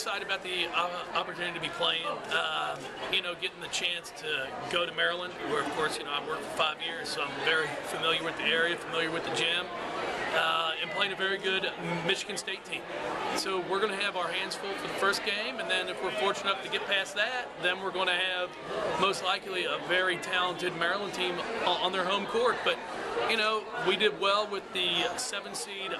excited about the opportunity to be playing. You know, getting the chance to go to Maryland, where of course, you know, I've worked for 5 years, so I'm very familiar with the area, familiar with the gym. And playing a very good Michigan State team. So we're going to have our hands full for the first game, and then if we're fortunate enough to get past that, then we're going to have most likely a very talented Maryland team on their home court. But you know, we did well with the 7 seed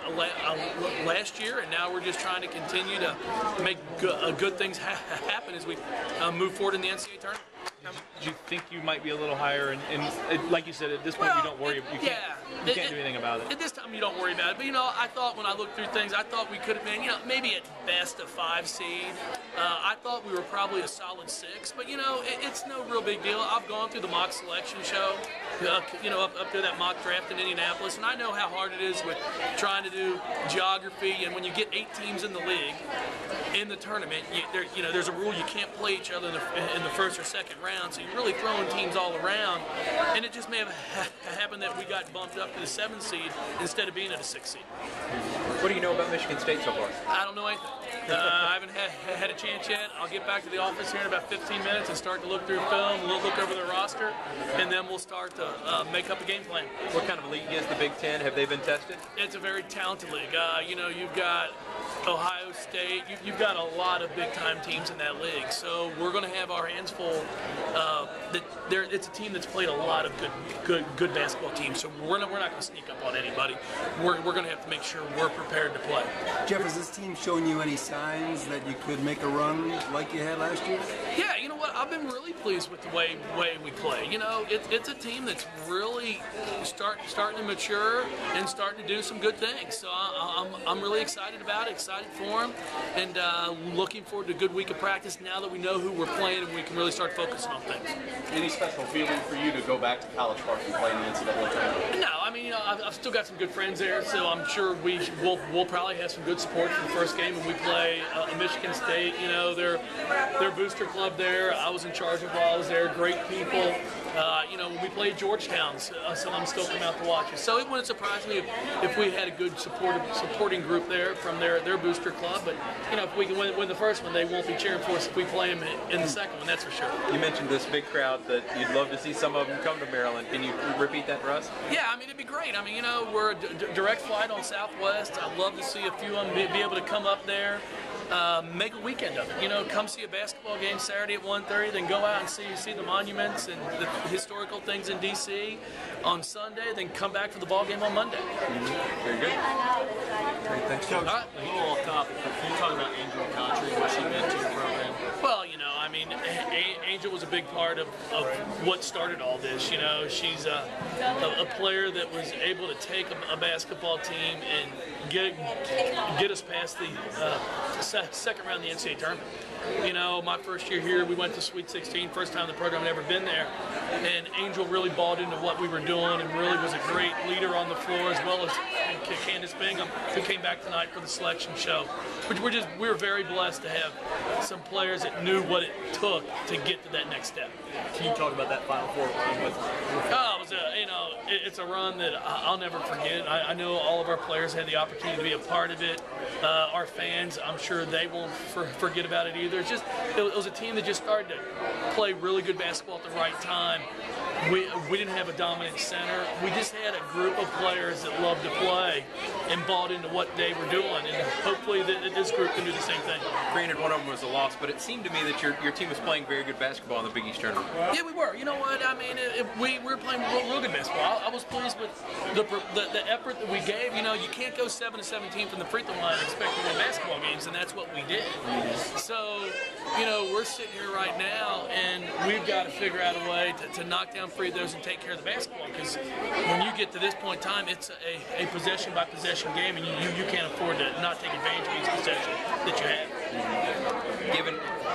last year, and now we're just trying to continue to make good things happen as we move forward in the NCAA tournament. Do you think you might be a little higher? And like you said, at this point, you don't worry. You can't do anything about it. At this time, you don't worry about it. But, you know, I thought when I looked through things, I thought we could have been, you know, maybe at best a 5 seed. I thought we were probably a solid 6. But, you know, it's no real big deal. I've gone through the mock selection show, you know, up to that mock draft in Indianapolis, and I know how hard it is with trying to do geography. And when you get 8 teams in the league, in the tournament, you know, there's a rule you can't play each other in the first or second round, so you're really throwing teams all around, and it just may have happened that we got bumped up to the 7 seed instead of being at a 6 seed. What do you know about Michigan State so far? I don't know anything. I haven't had a chance yet. I'll get back to the office here in about 15 minutes and start to look through film, look over the roster, and then we'll start to make up a game plan. What kind of league is the Big Ten? Have they been tested? It's a very talented league. You know, you've got Ohio State. You've got a lot of big-time teams in that league. So we're going to have our hands full. It's a team that's played a lot of good basketball teams. So we're not going to sneak up on anybody. We're going to have to make sure we're prepared to play. Jeff, has this team shown you any signs that you could make a run like you had last year? Yeah, you know what? I've been really pleased with the way we play. You know, it's a team that's really starting to mature and starting to do some good things. So I'm really excited about it, excited for them, and looking forward to a good week of practice now that we know who we're playing and we can really start focusing on things. Any special feeling for you to go back to College Park and play in the NCAA tournament? No, I mean, you know, I've still got some good friends there, so I'm sure we'll probably have some good support for the first game when we play Michigan State. You know, their booster club there, I was in charge of while I was there. Great people. You know, when we played Georgetown, some of them still come out to watch us. So it wouldn't surprise me if we had a good supporting group there from their booster club. But you know, if we can win the first one, they won't be cheering for us if we play them in the second one. That's for sure. You mentioned this big crowd that you'd love to see some of them come to Maryland. Can you repeat that for us? Yeah, I mean, it'd be great. I mean, you know, we're a direct flight on Southwest. I'd love to see a few of them be able to come up there. Make a weekend of it. You know, come see a basketball game Saturday at 1:30, then go out and see the monuments and the historical things in D.C. on Sunday, then come back for the ball game on Monday. Very good. Great, thanks, Coach. A little off topic, but can you talk about Angel Country and what she meant to your program? Well, you know, I mean, Angel was a big part of what started all this. You know, she's a player that was able to take a basketball team and get us past the second round of the NCAA tournament. You know, my first year here, we went to Sweet 16, first time the program had ever been there, and Angel really bought into what we were doing and really was a great leader on the floor, as well as Candace Bingham, who came back tonight for the selection show. We're very blessed to have some players that knew what it took to get to that next step. Can you talk about that Final Four run with? Oh, it's a run that I'll never forget. I know all of our players had the opportunity to be a part of it. Our fans, I'm sure they won't forget about it either. It was a team that just started to play really good basketball at the right time. We didn't have a dominant center. We just had a group of players that loved to play and bought into what they were doing, and hopefully this group can do the same thing. Granted, one of them was a loss, but it seemed to me that your team was playing very good basketball in the Big East tournament. Yeah, we were. You know what? I mean, we were playing real good basketball. I was pleased with the effort that we gave. You know, you can't go 7-17 from the free throw line and expect to win basketball games, and that's what we did. So, you know, we're sitting here right now, and we've got to figure out a way to knock down free throws and take care of the basketball, because when you get to this point in time, it's a possession-by-possession game, and you can't afford to not take advantage of each possession that you have.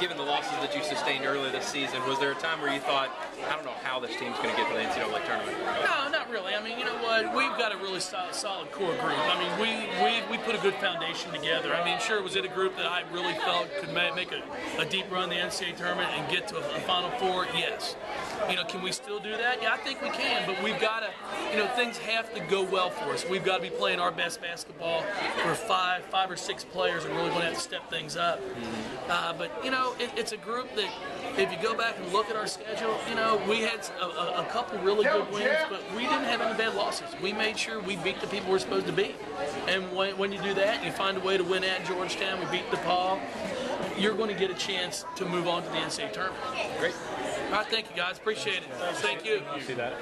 given the losses that you sustained earlier this season, was there a time where you thought, I don't know how this team's going to get to the NCAA tournament? No, not really. I mean, you know what? We've got a really solid core group. I mean, we put a good foundation together. I mean, sure, was it a group that I really felt could make a deep run in the NCAA tournament and get to a Final Four? Yes. You know, can we still do that? Yeah, I think we can, but we've got to, you know, things have to go well for us. We've got to be playing our best basketball. We're five or six players and really going to have to step things up. But, you know, it's a group that, if you go back and look at our schedule, you know, we had a couple really good wins, but we didn't have any bad losses. We made sure we beat the people we're supposed to beat. And when you do that, you find a way to win at Georgetown, we beat DePaul, you're going to get a chance to move on to the NCAA tournament. Great. All right, thank you guys. Appreciate it. Thank you. See that.